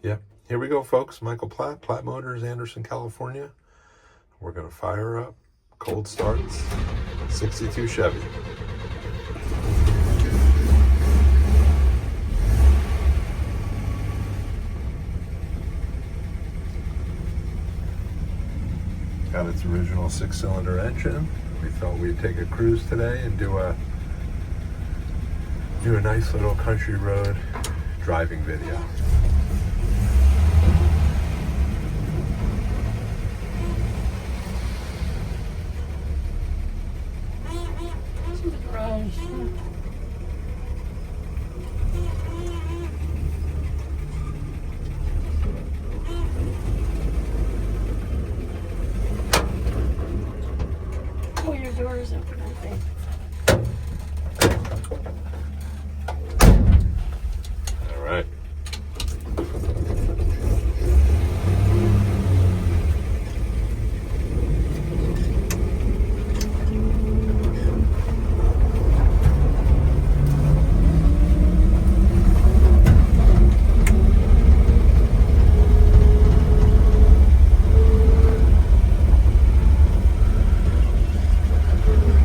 Yeah. Here we go, folks. Michael Platt Motors, Anderson, California. We're going to fire up. Cold starts. 62 Chevy. Got its original 6-cylinder engine. We thought we'd take a cruise today and do a nice little country road driving video. Oh, your door is open, I think. All right.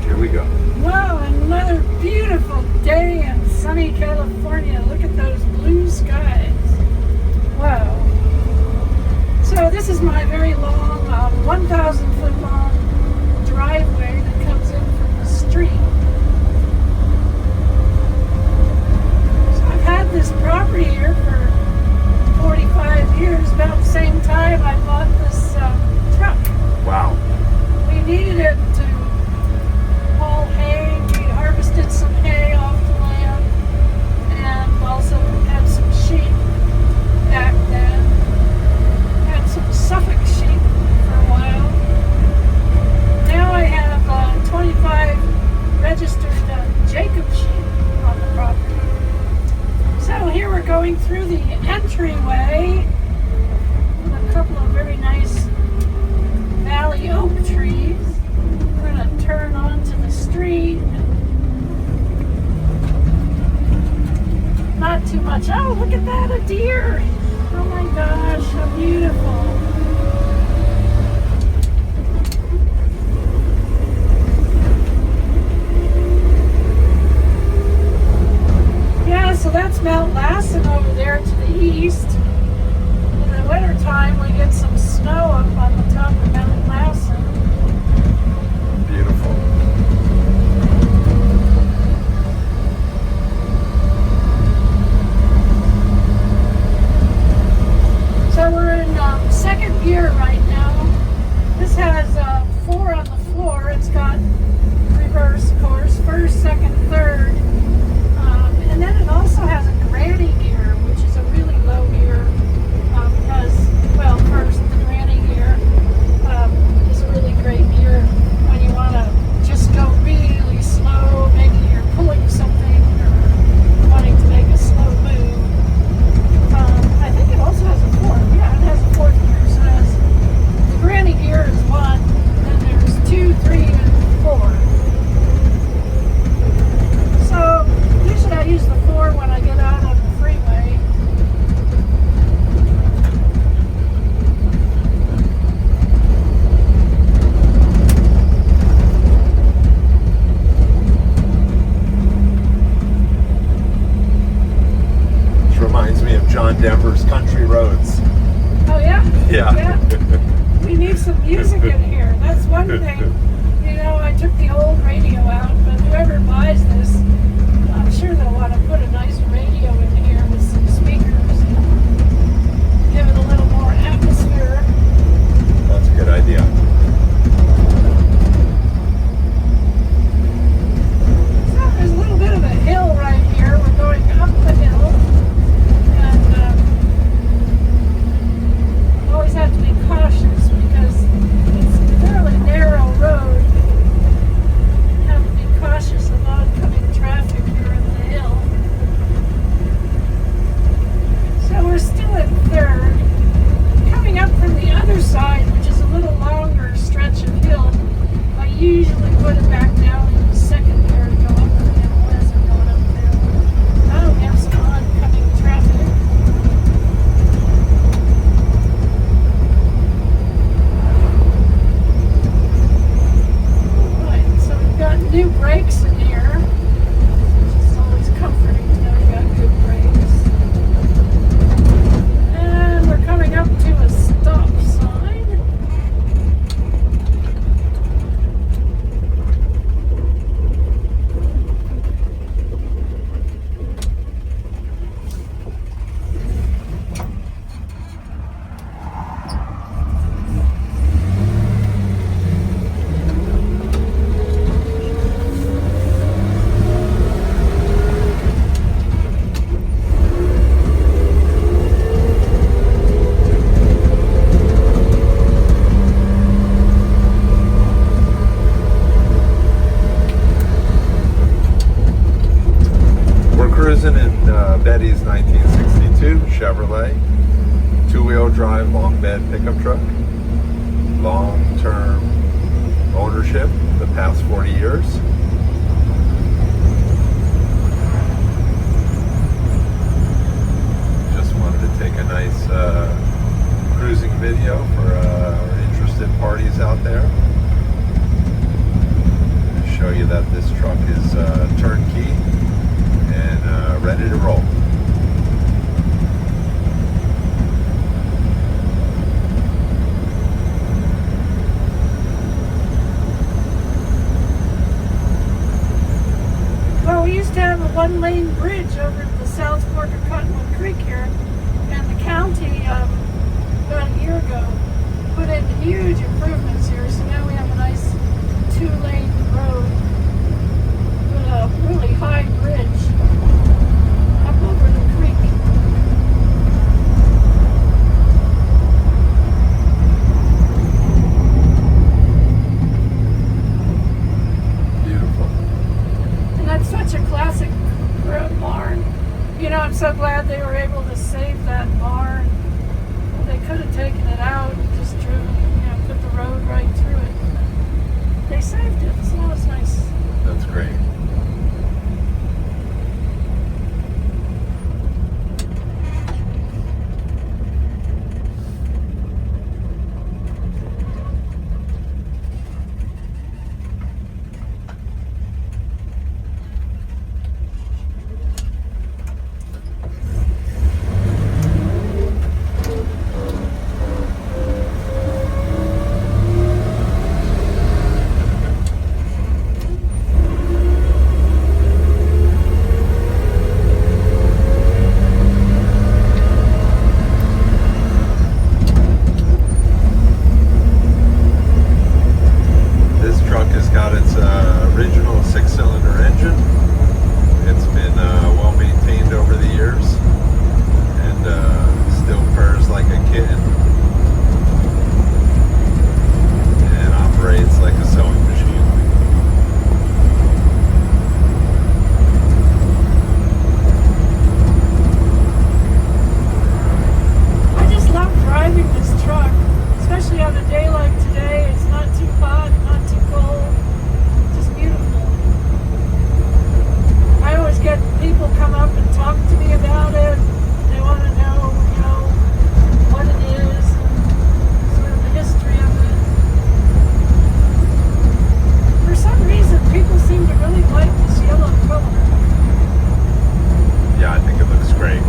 Here we go. Wow, another beautiful day in sunny California. Look at those blue skies. Wow. So this is my very long, 1,000 foot long driveway that comes in from the street. So I've had this property here for 45 years, about the same time I bought this truck. Wow. We needed it to haul hay. We harvested some hay off the land and also had some sheep back then. Had some Suffolk sheep for a while. Now I have 25 registered Jacob sheep on the property. So here we're going through the entryway with a couple of very nice valley oak trees. We're going to turn onto the street. Not too much. Oh, look at that, a deer. Oh my gosh, how beautiful. Yeah, so that's Mount Lassen over there to the east. In the wintertime, we get some snow up on the top of Mount Lassen. Beautiful. So we're in second gear right now. This has 4 on the floor. It's got reverse, of course, first, second, third. And then it also has a granny gear, which is a really low gear because, well, first, the granny gear is a really great gear when you want to just go really slow. Maybe you're pulling something or wanting to make a slow move. I think it also has a fourth. Yeah, it has a fourth gear. So it has, the granny gear is 1, then there's 2, 3, and 4. So usually I use the 4 when I get out on the freeway. Which reminds me of John Denver's Country Roads. Oh yeah? Yeah. Yeah. We need some music in here. That's one thing. You know, I took the old radio out, but whoever buys this, I'm sure they'll want to put a nice radio in here with some speakers and give it a little more atmosphere. That's a good idea. So there's a little bit of a hill right here. We're going up the hill. And always have to be cautious because it's a fairly narrow road. You have to be cautious of oncoming traffic here in the hill. Chevrolet, two-wheel drive long bed pickup truck, long-term ownership the past 40 years. Just wanted to take a nice cruising video for interested parties out there. Show you that this truck is turnkey and ready to roll. Well, we used to have a one-lane bridge over the south fork of Cottonwood Creek here, and the county about a year ago put in huge improvements here, so now we have a nice two-lane road with a really high bridge up over the creek. Beautiful. And that's such a classic barn. You know, I'm so glad they were able to save that barn. They could have taken it out and just driven, put the road right through it. They saved it, so that was nice. That's great. Original six-cylinder engine. It's been well maintained over the years and still purrs like a kitten and operates like a sewing machine. I just love driving this truck, especially on a day like today. It's not too hot, not too cold. Beautiful. I always get people come up and talk to me about it. They want to know, what it is and sort of the history of it. For some reason, people seem to really like this yellow color. Yeah, I think it looks great.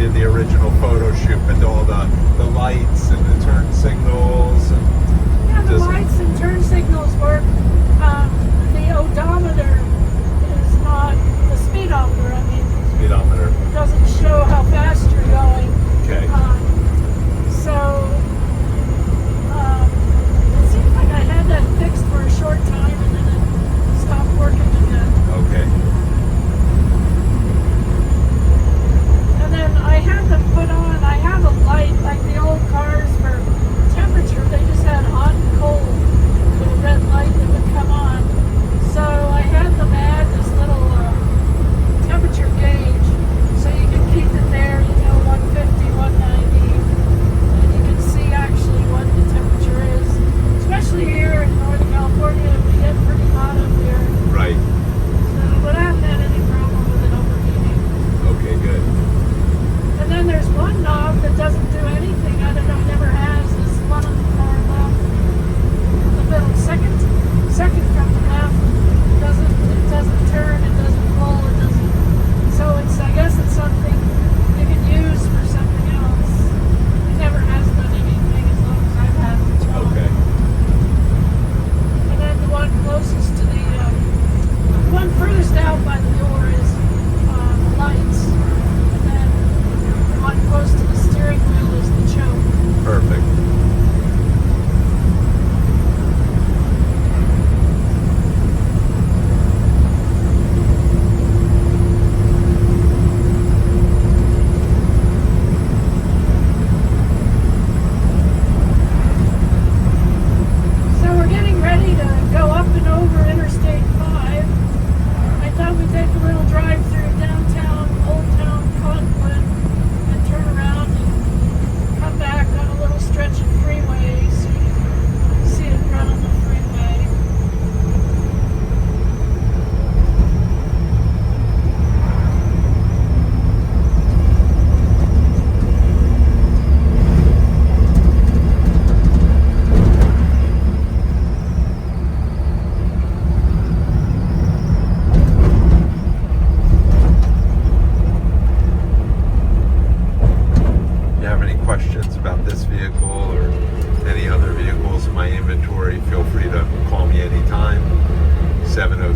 The original photo shoot, but all the lights and the turn signals and the lights and turn signals work. The odometer is not the speedometer. I mean, speedometer doesn't show how fast you're going. Okay. So it seems like I had that fixed for a short time and then it stopped working again. Okay. And then I had them put on, I have a light like the old cars for temperature. They just have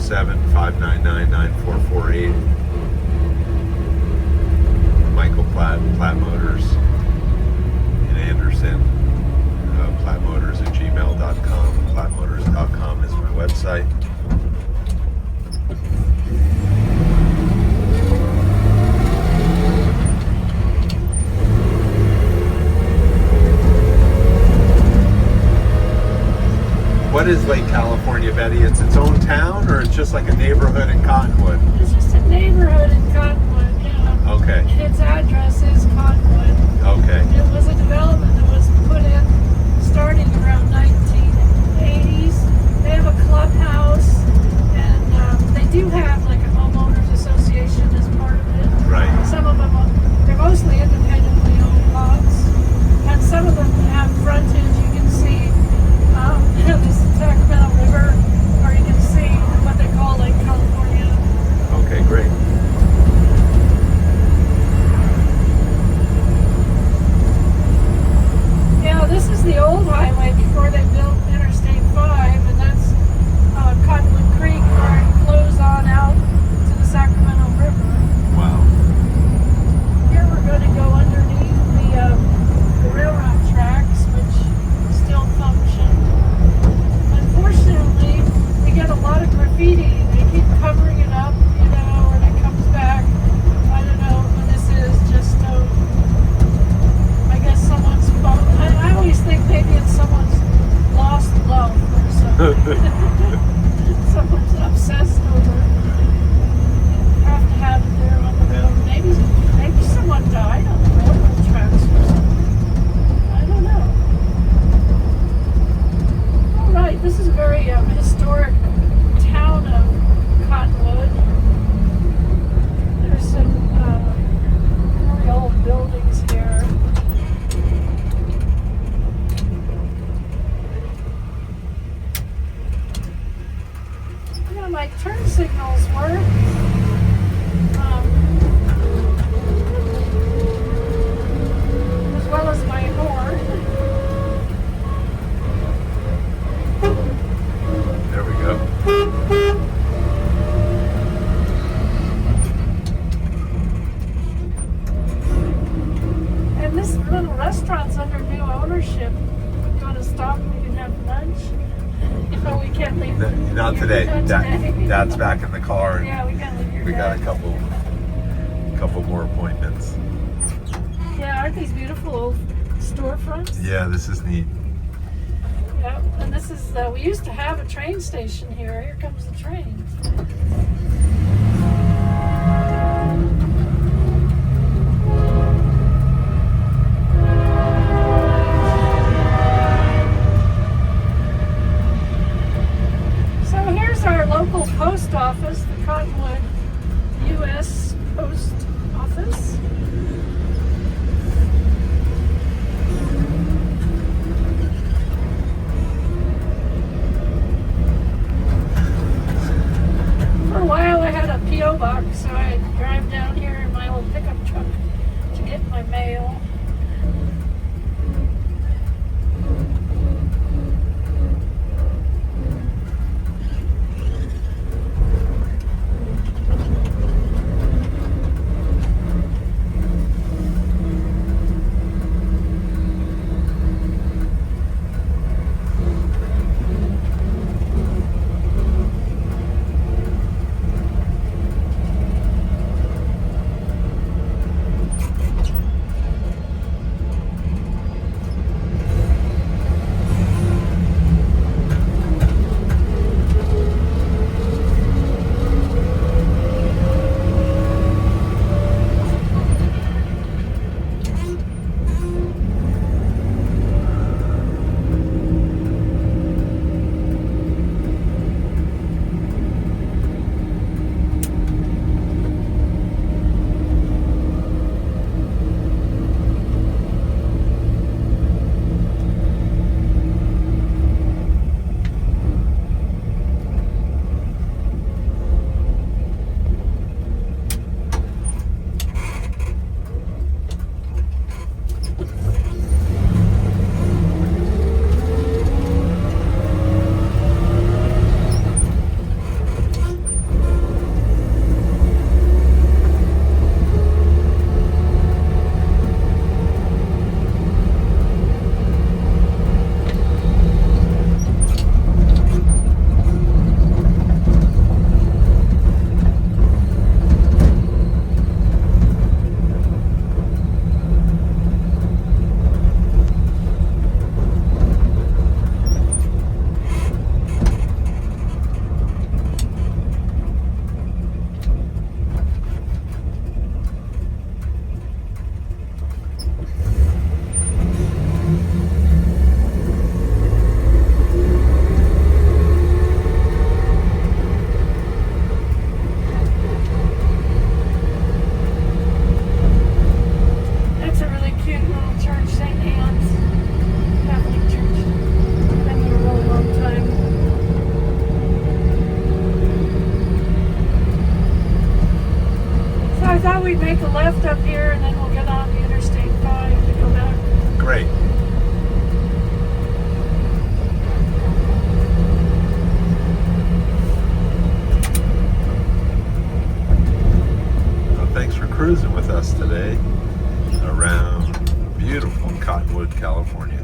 407-599-9448. Michael Platt, Platt Motors in Anderson. Plattmotors@gmail.com. Plattmotors.com is my website. What is Lake California, Betty? It's its own town, or it's just like a neighborhood in Cottonwood? It's just a neighborhood in Cottonwood, yeah. Okay. Its address is Cottonwood. Okay. It was a development that was put in starting around 1980s. They have a clubhouse, and they do have like a homeowners association as part of it. Right. Some of them, they're mostly independently owned lots, and some of them have frontage. You can see the Sacramento River, or you can see what they call Lake California. Okay, great. Yeah, this is the old highway before they built Interstate 5, and that's Cottonwood Creek, where it flows on out to the Sacramento River. Wow. Here we're going to go underneath the railroad tracks, which still function. Unfortunately, we get a lot of graffiti. They keep covering it up, and it comes back. I don't know when this is, just I guess someone's phone. I always think maybe it's someone's lost love or something. Someone's obsessed over it. Have to have it there on the road. Maybe someone died on the railroad tracks or something. I don't know. All right, this is a very historic town of Cottonwood. There's some very old buildings here. Yeah, my turn signals work. As well as my horn. There we go. And this little restaurant's under new ownership. We're going to stop and we can have lunch. We can't leave. Not here. today. Not today. Dad's back in the car. Yeah, we can't leave here. We got a couple more appointments. Yeah, aren't these beautiful old storefronts? Yeah, this is neat. Yeah, and this is, we used to have a train station here. Here comes the train. So here's our local post office, the Cottonwood U.S. Post Office. For a while I had and then we'll get on the Interstate 5 to go back. Great. Well, thanks for cruising with us today around beautiful Cottonwood, California.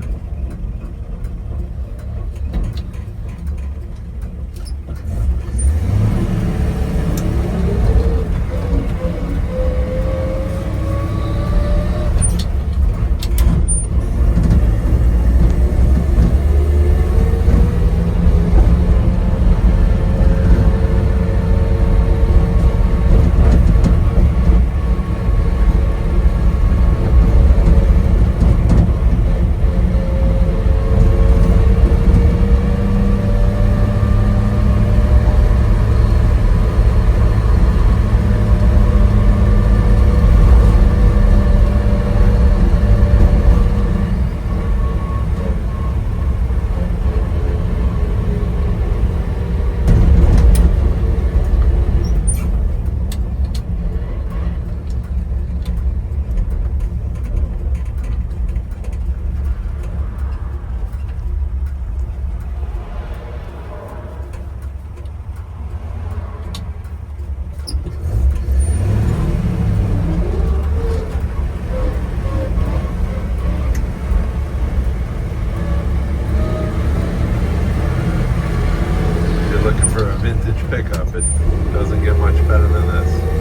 For a vintage pickup, it doesn't get much better than this.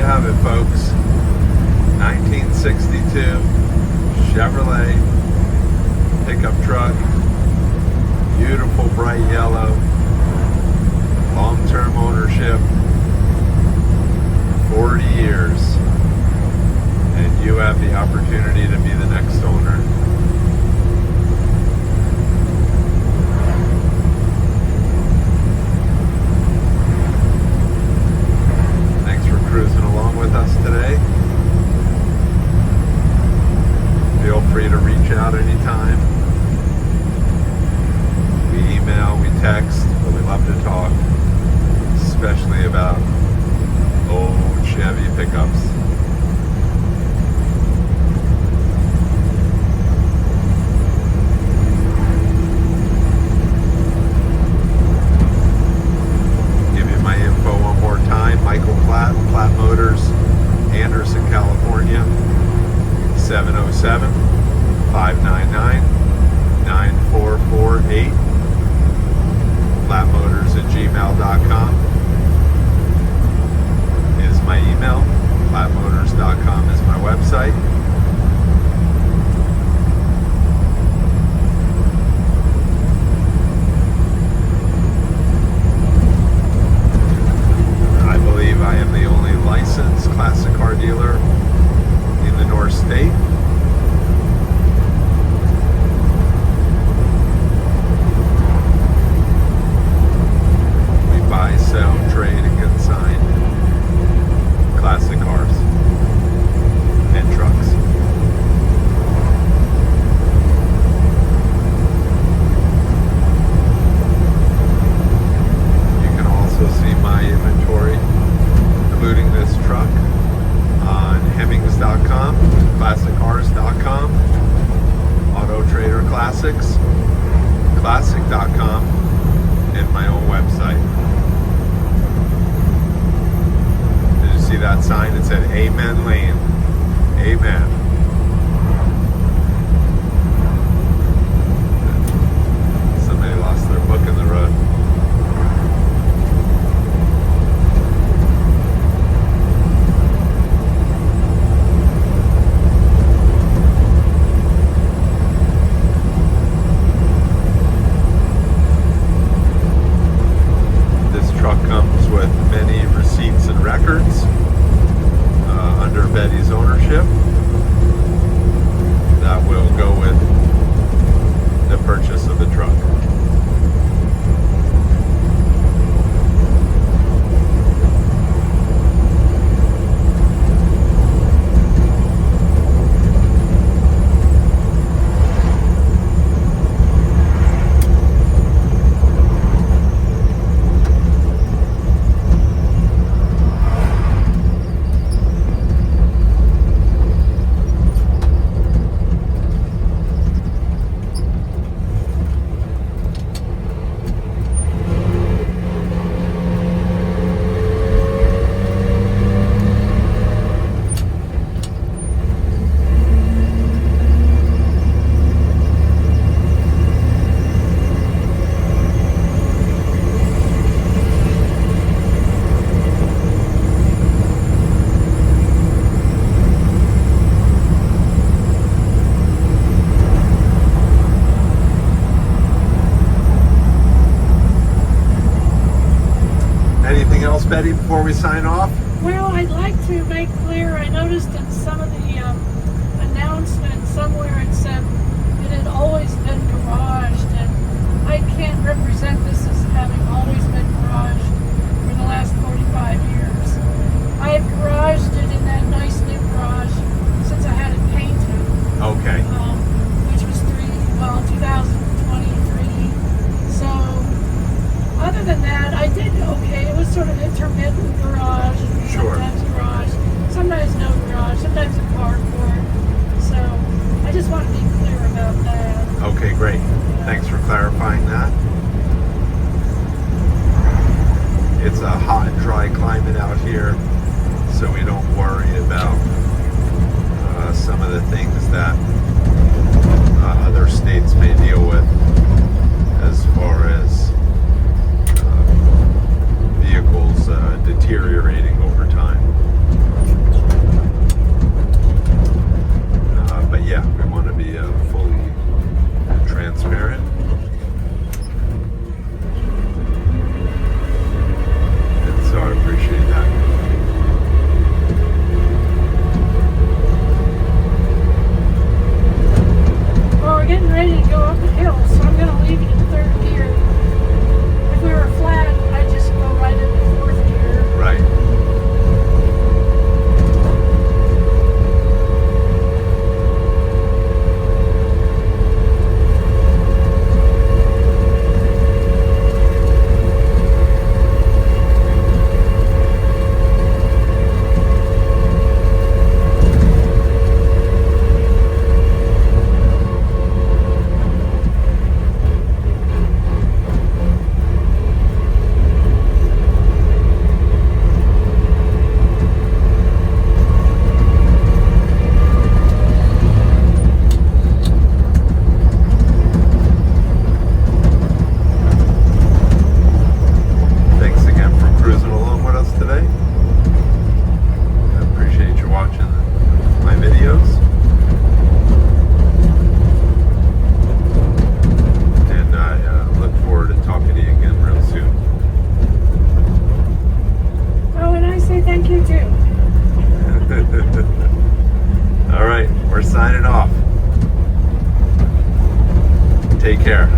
have it, folks. 1962 Chevrolet pickup truck. Beautiful bright yellow. Long-term ownership. 40 years. And you have the opportunity to be the next owner. text, but we love to talk, especially about old Chevy pickups. Give you my info one more time. Michael Platt, Platt Motors, Anderson, California, 707-599-9448. Plattmotors@gmail.com is my email. Plattmotors.com is my website. I believe I am the only licensed classic car dealer in the North State. We buy, sell, trade, and consign classic cars and trucks. You can also see my inventory, including this truck, on Hemmings.com, ClassicCars.com, Auto Trader Classics, Classic.com, and my own website. Did you see that sign? It said Amen Lane. Amen. Somebody lost their book in the road. This truck comes with many receipts and records under Betty's ownership that will go with the purchase of the truck. Anything else, Betty, before we sign off? Well, I'd like to make clear, I noticed in some of the announcements somewhere it said it had always been garaged, and I can't represent this as having always been garaged for the last 45 years. I have garaged it in that nice new garage since I had it painted, Okay. which was 2023. So, other than that, I did okay. It was sort of intermittent garage, and Sure. sometimes garage, sometimes no garage, sometimes a carport. So I just want to be clear about that. Okay, great. Thanks for clarifying that. It's a hot and dry climate out here, so we don't worry about some of the things that other states may deal with as far as vehicles deteriorating over time. But yeah, we want to be fully transparent. And so I appreciate that. Well, we're getting ready thank you too. All right, we're signing off. Take care.